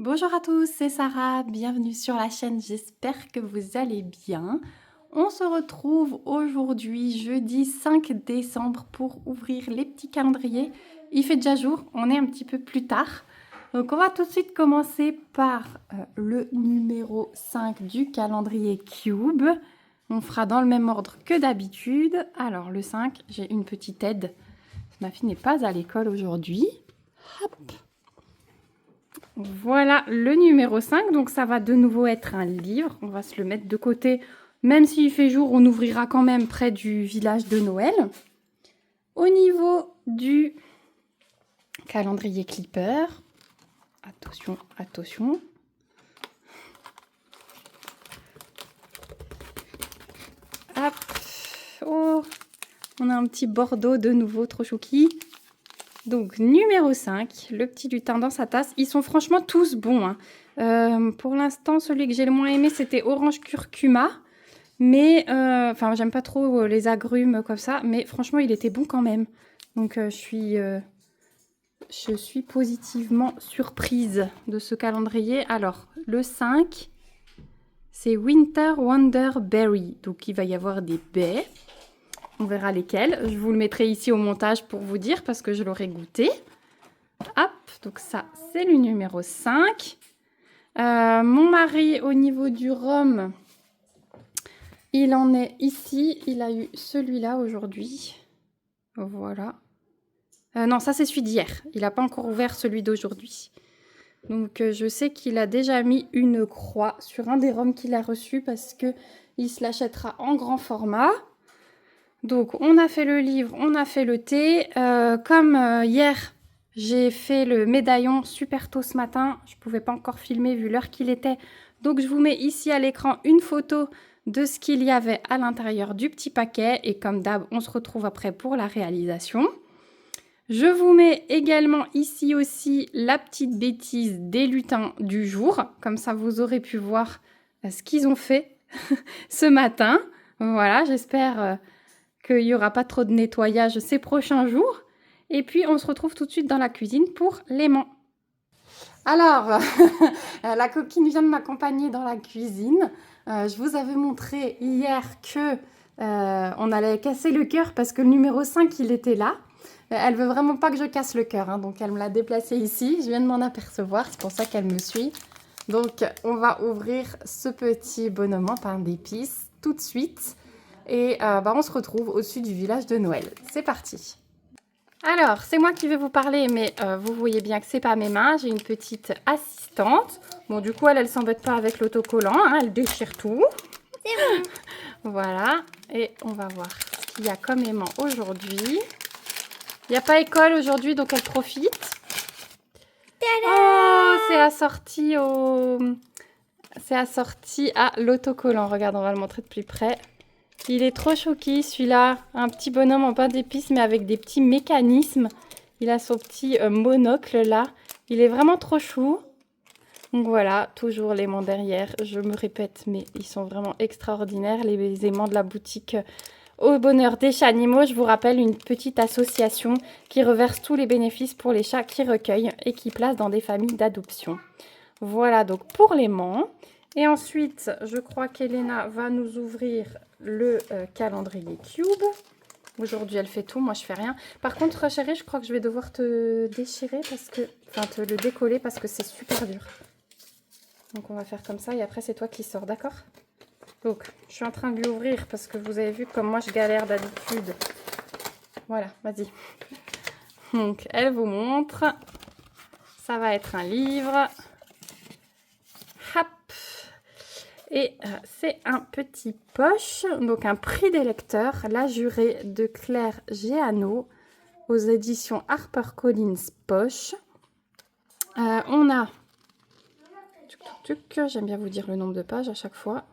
Bonjour à tous, c'est Sarah, bienvenue sur la chaîne, j'espère que vous allez bien. On se retrouve aujourd'hui, jeudi 5 décembre, pour ouvrir les petits calendriers. Il fait déjà jour, on est un petit peu plus tard. Donc on va tout de suite commencer par le numéro 5 du calendrier Cube. On fera dans le même ordre que d'habitude. Alors le 5, j'ai une petite aide. Ma fille n'est pas à l'école aujourd'hui. Hop. Voilà le numéro 5, donc ça va de nouveau être un livre. On va se le mettre de côté. Même s'il fait jour, on ouvrira quand même près du village de Noël. Au niveau du calendrier Clipper, attention, attention. Hop, oh, on a un petit bordeaux de nouveau, trop chouki. Donc, numéro 5, le petit lutin dans sa tasse. Ils sont franchement tous bons. Pour l'instant, celui que j'ai le moins aimé, c'était orange curcuma. Mais, enfin, j'aime pas trop les agrumes comme ça. Mais franchement, il était bon quand même. Donc, je suis positivement surprise de ce calendrier. Alors, le 5, c'est Winter Wonder Berry. Donc, il va y avoir des baies. On verra lesquelles. Je vous le mettrai ici au montage pour vous dire parce que je l'aurai goûté. Hop, donc ça, c'est le numéro 5. Mon mari, au niveau du rhum, il en est ici. Il a eu celui-là aujourd'hui. Voilà. Non, ça, c'est celui d'hier. Il n'a pas encore ouvert celui d'aujourd'hui. Donc, je sais qu'il a déjà mis une croix sur un des rhums qu'il a reçu parce qu'il se l'achètera en grand format. Donc, on a fait le livre, on a fait le thé. Comme hier, j'ai fait le médaillon super tôt ce matin. Je ne pouvais pas encore filmer vu l'heure qu'il était. Donc, je vous mets ici à l'écran une photo de ce qu'il y avait à l'intérieur du petit paquet. Et comme d'hab, on se retrouve après pour la réalisation. Je vous mets également ici aussi la petite bêtise des lutins du jour. Comme ça, vous aurez pu voir ce qu'ils ont fait ce matin. Voilà, j'espère qu'il n'y aura pas trop de nettoyage ces prochains jours. Et puis, on se retrouve tout de suite dans la cuisine pour l'aimant. Alors, la coquine vient de m'accompagner dans la cuisine. Je vous avais montré hier que on allait casser le cœur parce que le numéro 5, il était là. Elle veut vraiment pas que je casse le cœur, hein, donc elle me l'a déplacé ici. Je viens de m'en apercevoir, c'est pour ça qu'elle me suit. Donc, on va ouvrir ce petit bonhomme en pain d'épices tout de suite. Et on se retrouve au-dessus du village de Noël. C'est parti. Alors, c'est moi qui vais vous parler, mais vous voyez bien que c'est pas mes mains. J'ai une petite assistante. Bon, du coup, elle s'embête pas avec l'autocollant, hein, elle déchire tout. C'est bon. Voilà, et on va voir ce qu'il y a comme aimant aujourd'hui. Il n'y a pas école aujourd'hui, donc elle profite. Oh, c'est assorti à l'autocollant. Regarde, on va le montrer de plus près. Il est trop chouki, celui-là. Un petit bonhomme en pain d'épices, mais avec des petits mécanismes. Il a son petit monocle, là. Il est vraiment trop chou. Donc voilà, toujours l'aimant derrière. Je me répète, mais ils sont vraiment extraordinaires, les aimants de la boutique Au Bonheur des Chats Animaux. Je vous rappelle, une petite association qui reverse tous les bénéfices pour les chats qui recueillent et qui place dans des familles d'adoption. Voilà donc pour l'aimant. Et ensuite, je crois qu'Elena va nous ouvrir le calendrier Cube. Aujourd'hui, elle fait tout, moi je fais rien. Par contre, chérie, je crois que je vais devoir te déchirer parce que, enfin, te le décoller parce que c'est super dur. Donc, on va faire comme ça et après, c'est toi qui sors, d'accord? Donc, je suis en train de l'ouvrir parce que vous avez vu comme moi je galère d'habitude. Voilà, vas-y. Donc, elle vous montre. Ça va être un livre. Hop. Et c'est un petit poche, donc un prix des lecteurs, La Jurée de Claire Géano, aux éditions HarperCollins Poche. On a, j'aime bien vous dire le nombre de pages à chaque fois.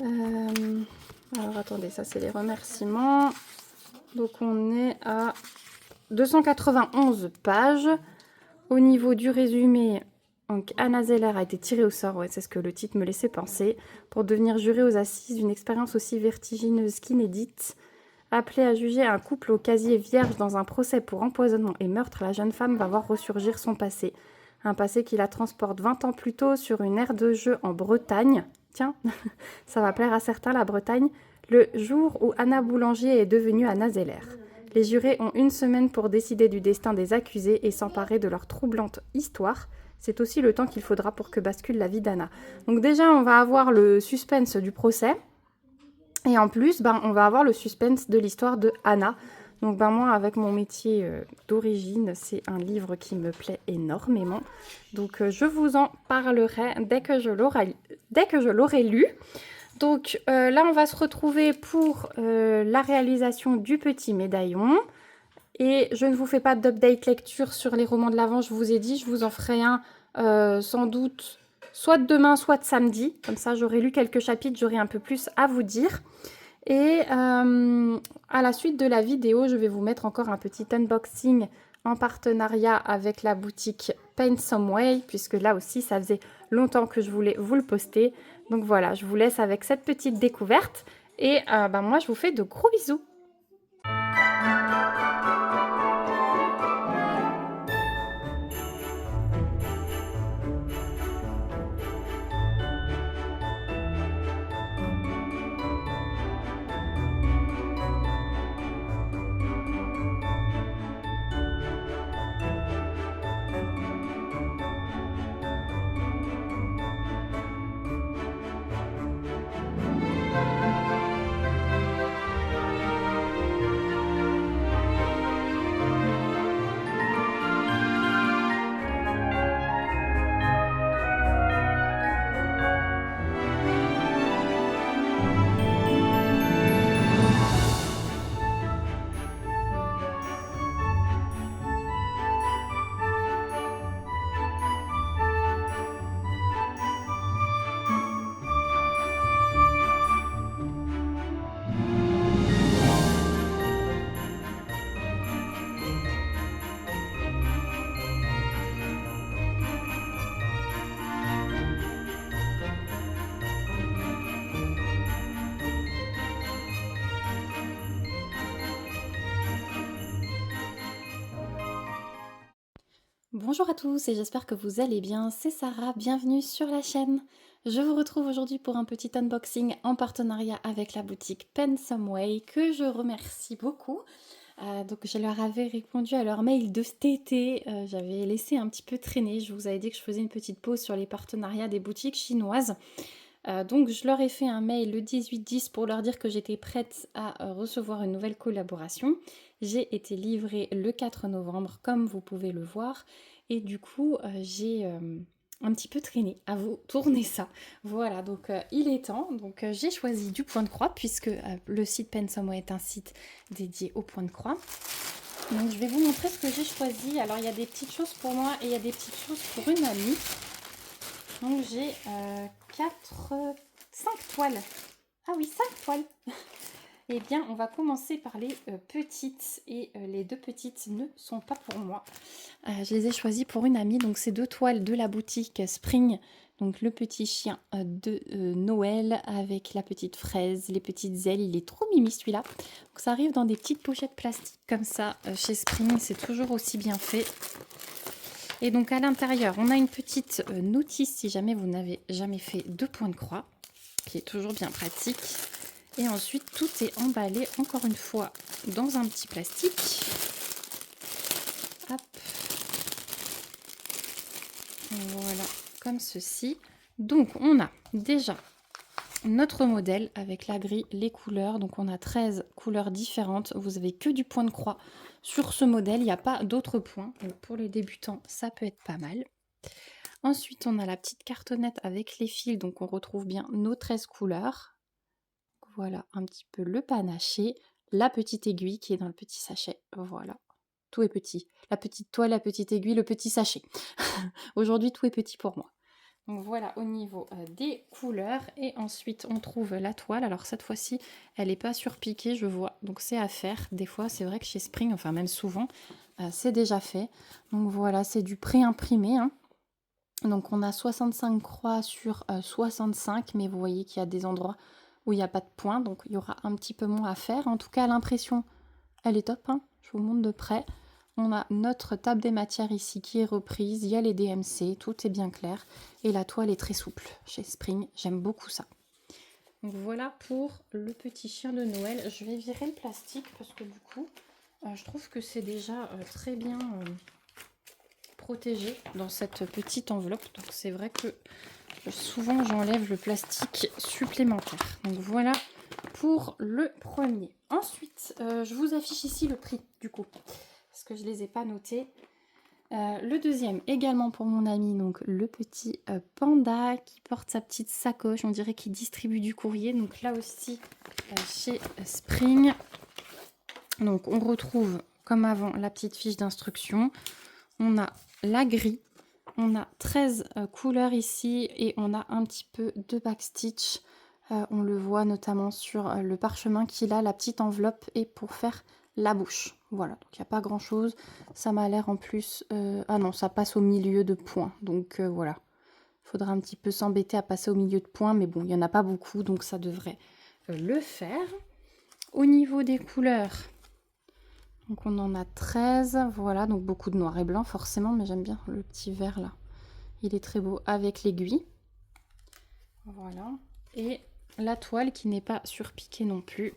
Alors attendez, ça c'est les remerciements. Donc on est à 291 pages. Au niveau du résumé, donc Anna Zeller a été tirée au sort, ouais, c'est ce que le titre me laissait penser, pour devenir jurée aux assises d'une expérience aussi vertigineuse qu'inédite. Appelée à juger un couple au casier vierge dans un procès pour empoisonnement et meurtre, la jeune femme va voir ressurgir son passé. Un passé qui la transporte 20 ans plus tôt sur une aire de jeu en Bretagne. Tiens, ça va plaire à certains, la Bretagne. Le jour où Anna Boulanger est devenue Anna Zeller. Les jurés ont une semaine pour décider du destin des accusés et s'emparer de leur troublante histoire. C'est aussi le temps qu'il faudra pour que bascule la vie d'Anna. Donc déjà, on va avoir le suspense du procès. Et en plus, on va avoir le suspense de l'histoire de Anna. Donc moi, avec mon métier d'origine, c'est un livre qui me plaît énormément. Donc je vous en parlerai dès que je l'aurai lu. Donc là, on va se retrouver pour la réalisation du petit médaillon. Et je ne vous fais pas d'update lecture sur les romans de l'Avent, je vous ai dit, je vous en ferai un sans doute soit de demain, soit de samedi. Comme ça, j'aurai lu quelques chapitres, j'aurai un peu plus à vous dire. Et à la suite de la vidéo, je vais vous mettre encore un petit unboxing en partenariat avec la boutique Paint Some Way, puisque là aussi, ça faisait longtemps que je voulais vous le poster. Donc voilà, je vous laisse avec cette petite découverte. Et moi, je vous fais de gros bisous. Bonjour à tous et j'espère que vous allez bien, c'est Sarah, bienvenue sur la chaîne. Je vous retrouve aujourd'hui pour un petit unboxing en partenariat avec la boutique Paint Some Way que je remercie beaucoup. Donc je leur avais répondu à leur mail de cet été, j'avais laissé un petit peu traîner, je vous avais dit que je faisais une petite pause sur les partenariats des boutiques chinoises. Donc je leur ai fait un mail le 18-10 pour leur dire que j'étais prête à recevoir une nouvelle collaboration. J'ai été livrée le 4 novembre comme vous pouvez le voir et du coup j'ai un petit peu traîné à vous tourner ça. Voilà, donc il est temps. Donc j'ai choisi du point de croix puisque le site Paint Some Way est un site dédié au point de croix. Donc je vais vous montrer ce que j'ai choisi. Alors il y a des petites choses pour moi et il y a des petites choses pour une amie. Donc j'ai 5 toiles. Ah oui, 5 toiles. Eh bien, on va commencer par les petites. Et les deux petites ne sont pas pour moi. Je les ai choisies pour une amie. Donc, c'est 2 toiles de la boutique Spring. Donc, le petit chien de Noël avec la petite fraise, les petites ailes. Il est trop mimi celui-là. Donc, ça arrive dans des petites pochettes plastiques comme ça. Chez Spring, c'est toujours aussi bien fait. Et donc à l'intérieur, on a une petite notice si jamais vous n'avez jamais fait de point de croix, qui est toujours bien pratique. Et ensuite, tout est emballé, encore une fois, dans un petit plastique. Hop. Voilà, comme ceci. Donc, on a déjà notre modèle avec la grille, les couleurs. Donc, on a 13 couleurs différentes. Vous avez que du point de croix. Sur ce modèle, il n'y a pas d'autres points. Donc pour les débutants, ça peut être pas mal. Ensuite, on a la petite cartonnette avec les fils. Donc on retrouve bien nos 13 couleurs. Voilà un petit peu le panaché. La petite aiguille qui est dans le petit sachet. Voilà, tout est petit. La petite toile, la petite aiguille, le petit sachet. Aujourd'hui, tout est petit pour moi. Donc voilà au niveau des couleurs. Et ensuite on trouve la toile. Alors cette fois-ci elle n'est pas surpiquée, je vois. Donc c'est à faire. Des fois c'est vrai que chez Spring, enfin même souvent, c'est déjà fait. Donc voilà, c'est du pré-imprimé. Hein. Donc on a 65 croix sur 65. Mais vous voyez qu'il y a des endroits où il n'y a pas de point. Donc il y aura un petit peu moins à faire. En tout cas l'impression elle est top. Hein. Je vous montre de près. On a notre table des matières ici qui est reprise. Il y a les DMC, tout est bien clair. Et la toile est très souple chez Spring. J'aime beaucoup ça. Donc voilà pour le petit chien de Noël. Je vais virer le plastique parce que du coup, je trouve que c'est déjà très bien protégé dans cette petite enveloppe. Donc c'est vrai que souvent j'enlève le plastique supplémentaire. Donc voilà pour le premier. Ensuite, je vous affiche ici le prix du coup, parce que je ne les ai pas notés. Le deuxième, également pour mon ami, donc le petit panda qui porte sa petite sacoche, on dirait qu'il distribue du courrier. Donc là aussi, chez Spring. Donc on retrouve, comme avant, la petite fiche d'instruction. On a la grille. On a 13 couleurs ici et on a un petit peu de backstitch. On le voit notamment sur le parchemin qu'il a, la petite enveloppe et pour faire la bouche. Voilà, donc il n'y a pas grand chose. Ça m'a l'air en plus... Ah non, ça passe au milieu de points. Donc voilà, il faudra un petit peu s'embêter à passer au milieu de points. Mais bon, il n'y en a pas beaucoup, donc ça devrait le faire. Au niveau des couleurs, donc on en a 13. Voilà, donc beaucoup de noir et blanc forcément, mais j'aime bien le petit vert là. Il est très beau avec l'aiguille. Voilà. Et la toile qui n'est pas surpiquée non plus.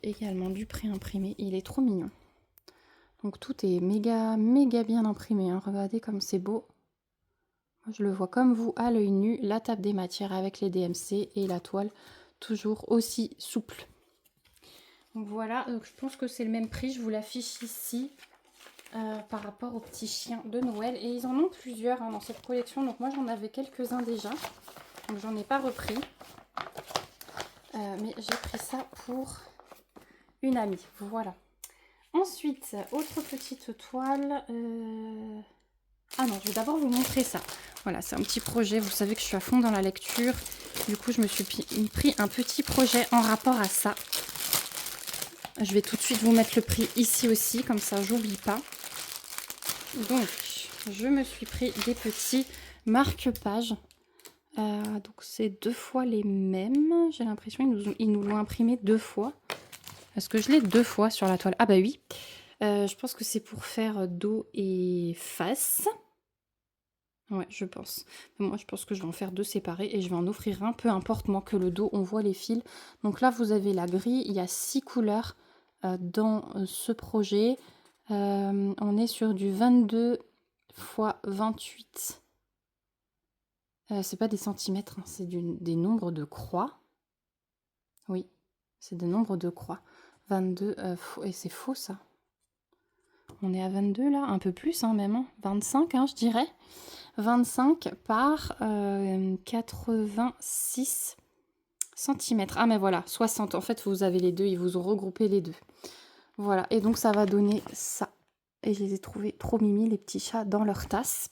Également du pré-imprimé. Il est trop mignon. Donc tout est méga bien imprimé. Hein. Regardez comme c'est beau. Moi, je le vois comme vous à l'œil nu. La table des matières avec les DMC et la toile toujours aussi souple. Donc voilà. Donc je pense que c'est le même prix. Je vous l'affiche ici. Par rapport aux petits chiens de Noël. Et ils en ont plusieurs hein, dans cette collection. Donc moi j'en avais quelques-uns déjà. Donc j'en ai pas repris. Mais j'ai pris ça pour une amie. Voilà. Ensuite, autre petite toile. Ah non, je vais d'abord vous montrer ça. Voilà, c'est un petit projet. Vous savez que je suis à fond dans la lecture. Du coup, je me suis pris un petit projet en rapport à ça. Je vais tout de suite vous mettre le prix ici aussi. Comme ça, j'oublie pas. Donc, je me suis pris des petits marque-pages. Donc, c'est 2 fois les mêmes. J'ai l'impression qu'ils nous l'ont imprimé 2 fois. Est-ce que je l'ai 2 fois sur la toile? Ah bah oui. Je pense que c'est pour faire dos et face. Ouais, je pense. Mais moi, je pense que je vais en faire 2 séparés et je vais en offrir un. Peu importe, moi, que le dos, on voit les fils. Donc là, vous avez la grille. Il y a 6 couleurs dans ce projet. On est sur du 22 x 28. C'est pas des centimètres, hein, c'est des nombres de croix. Oui, c'est des nombres de croix. 22, et c'est faux ça. On est à 22 là, un peu plus hein, même. Hein. 25, hein, je dirais. 25 par 86 cm. Ah mais voilà, 60. En fait, vous avez les deux, ils vous ont regroupé les deux. Voilà, et donc ça va donner ça. Et je les ai trouvés trop mimi, les petits chats, dans leur tasse.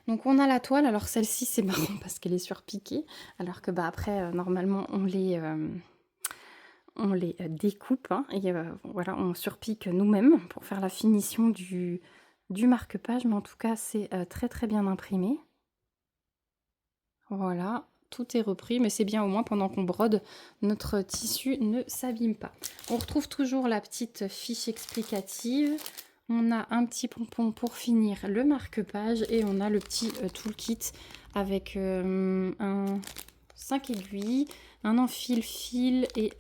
Donc on a la toile, alors celle-ci c'est marrant parce qu'elle est surpiquée, alors que bah après normalement on les découpe hein, et voilà on surpique nous-mêmes pour faire la finition du marque-page, mais en tout cas c'est très bien imprimé. Voilà, tout est repris, mais c'est bien au moins pendant qu'on brode, notre tissu ne s'abîme pas. On retrouve toujours la petite fiche explicative. On a un petit pompon pour finir le marque-page et on a le petit toolkit avec 5 aiguilles, un enfile-fil et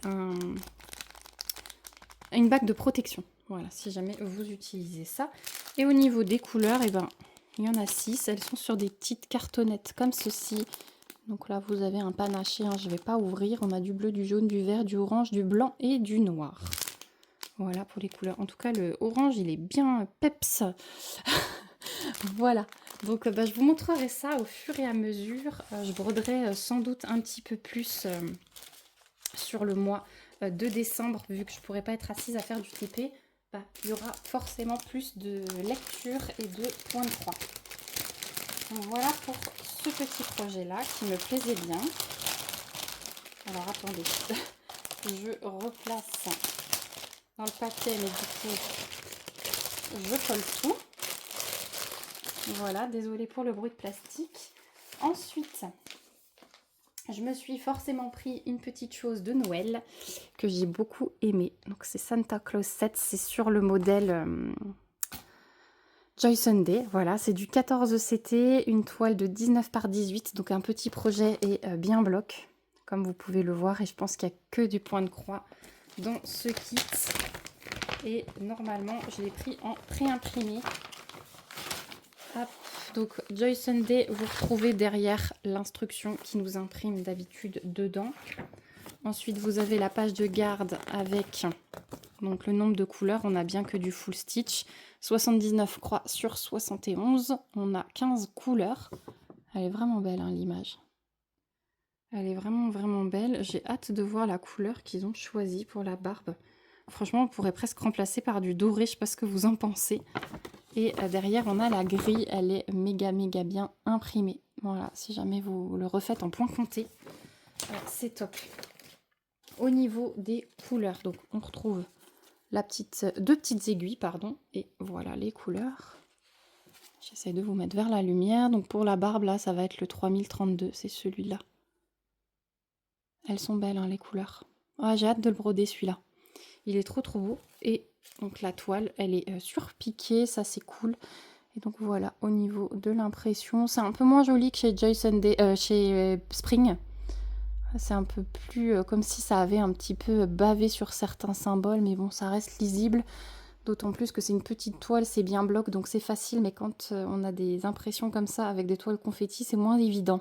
une bague de protection. Voilà, si jamais vous utilisez ça. Et au niveau des couleurs, eh ben, il y en a 6. Elles sont sur des petites cartonnettes comme ceci. Donc là, vous avez un panaché. Hein, je ne vais pas ouvrir. On a du bleu, du jaune, du vert, du orange, du blanc et du noir. Voilà pour les couleurs. En tout cas, le orange, il est bien peps. Voilà. Donc, je vous montrerai ça au fur et à mesure. Je broderai sans doute un petit peu plus sur le mois de décembre. Vu que je ne pourrai pas être assise à faire du TP, il y aura forcément plus de lecture et de points de croix. Donc, voilà pour ce petit projet-là qui me plaisait bien. Alors, attendez. Je replace dans le paquet, mais du coup, je colle tout. Voilà, désolée pour le bruit de plastique. Ensuite, je me suis forcément pris une petite chose de Noël que j'ai beaucoup aimé. Donc c'est Santa Claus 7, c'est sur le modèle Joy Sunday. Voilà, c'est du 14 CT, une toile de 19 par 18, donc un petit projet et bien bloc, comme vous pouvez le voir. Et je pense qu'il n'y a que du point de croix dans ce kit. Et normalement, je l'ai pris en pré-imprimé. Hop. Donc Joy Sunday, vous retrouvez derrière l'instruction qui nous imprime d'habitude dedans. Ensuite, vous avez la page de garde avec donc le nombre de couleurs. On a bien que du full stitch. 79 croix sur 71. On a 15 couleurs. Elle est vraiment belle, hein, l'image. Elle est vraiment, vraiment belle. J'ai hâte de voir la couleur qu'ils ont choisie pour la barbe. Franchement, on pourrait presque remplacer par du doré. Je sais pas ce que vous en pensez. Et derrière, on a la grille. Elle est méga, méga bien imprimée. Voilà, si jamais vous le refaites en point compté, c'est top. Au niveau des couleurs, donc on retrouve deux petites aiguilles, pardon. Et voilà les couleurs. J'essaie de vous mettre vers la lumière. Donc pour la barbe, là, ça va être le 3032. C'est celui-là. Elles sont belles, hein, les couleurs. Ah, j'ai hâte de le broder, celui-là. Il est trop, trop beau. Et donc la toile, elle est surpiquée, ça c'est cool. Et donc voilà, au niveau de l'impression, c'est un peu moins joli que chez Joy Sunday, chez Spring. C'est un peu plus comme si ça avait un petit peu bavé sur certains symboles, mais bon, ça reste lisible. D'autant plus que c'est une petite toile, c'est bien bloc, donc c'est facile. Mais quand on a des impressions comme ça avec des toiles confetti, c'est moins évident.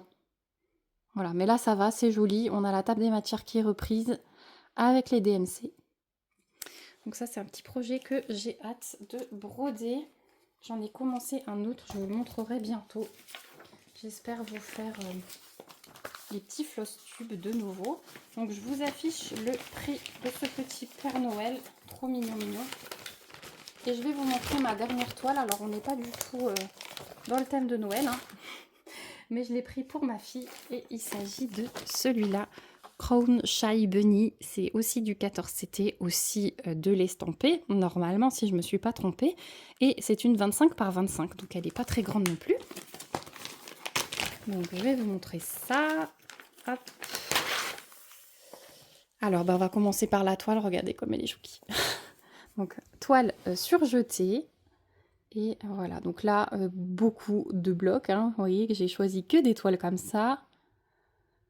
Voilà, mais là ça va, c'est joli. On a la table des matières qui est reprise avec les DMC. Donc ça, c'est un petit projet que j'ai hâte de broder. J'en ai commencé un autre, je vous le montrerai bientôt. J'espère vous faire les petits floss tubes de nouveau. Donc je vous affiche le prix de ce petit Père Noël. Trop mignon, mignon. Et je vais vous montrer ma dernière toile. Alors on n'est pas du tout dans le thème de Noël, hein. Mais je l'ai pris pour ma fille. Et il s'agit de celui-là. Crown Shy Bunny, c'est aussi du 14CT, aussi de l'estampé, normalement si je ne me suis pas trompée. Et c'est une 25 par 25, donc elle n'est pas très grande non plus. Donc je vais vous montrer ça. Hop. Alors on va commencer par la toile, regardez comme elle est chouki. Donc toile surjetée. Et voilà, donc là beaucoup de blocs, hein. Vous voyez que j'ai choisi que des toiles comme ça.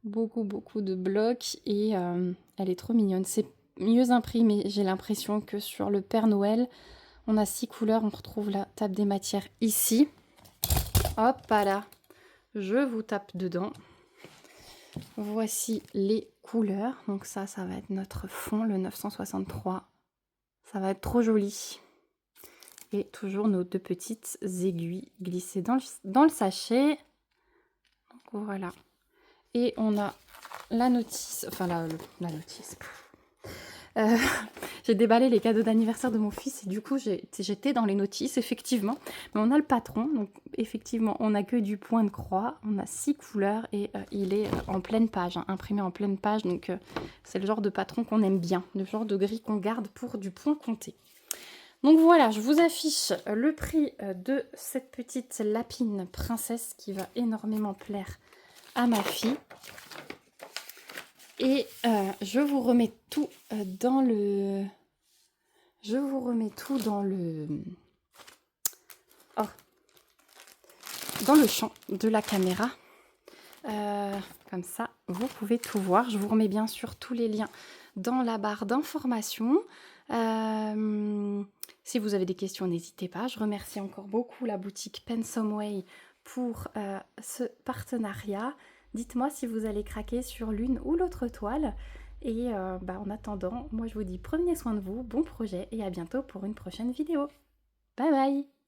Beaucoup de blocs et elle est trop mignonne. C'est mieux imprimé, j'ai l'impression, que sur le Père Noël. On a 6 couleurs, on retrouve la table des matières ici. Hop là, je vous tape dedans. Voici les couleurs. Donc ça va être notre fond, le 963. Ça va être trop joli. Et toujours nos deux petites aiguilles glissées dans le sachet. Donc voilà. Et on a la notice, enfin la notice. J'ai déballé les cadeaux d'anniversaire de mon fils et du coup j'étais dans les notices, effectivement. Mais on a le patron, donc effectivement on n'a que du point de croix, on a 6 couleurs et il est en pleine page, hein, imprimé en pleine page. Donc c'est le genre de patron qu'on aime bien, le genre de grille qu'on garde pour du point compté. Donc voilà, je vous affiche le prix de cette petite lapine princesse qui va énormément plaire à ma fille. Et je vous remets tout dans le... dans le champ de la caméra. Comme ça, vous pouvez tout voir. Je vous remets bien sûr tous les liens dans la barre d'informations. Si vous avez des questions, n'hésitez pas. Je remercie encore beaucoup la boutique Pensomeway pour ce partenariat. Dites-moi si vous allez craquer sur l'une ou l'autre toile. Et en attendant, moi je vous dis prenez soin de vous, bon projet et à bientôt pour une prochaine vidéo. Bye bye!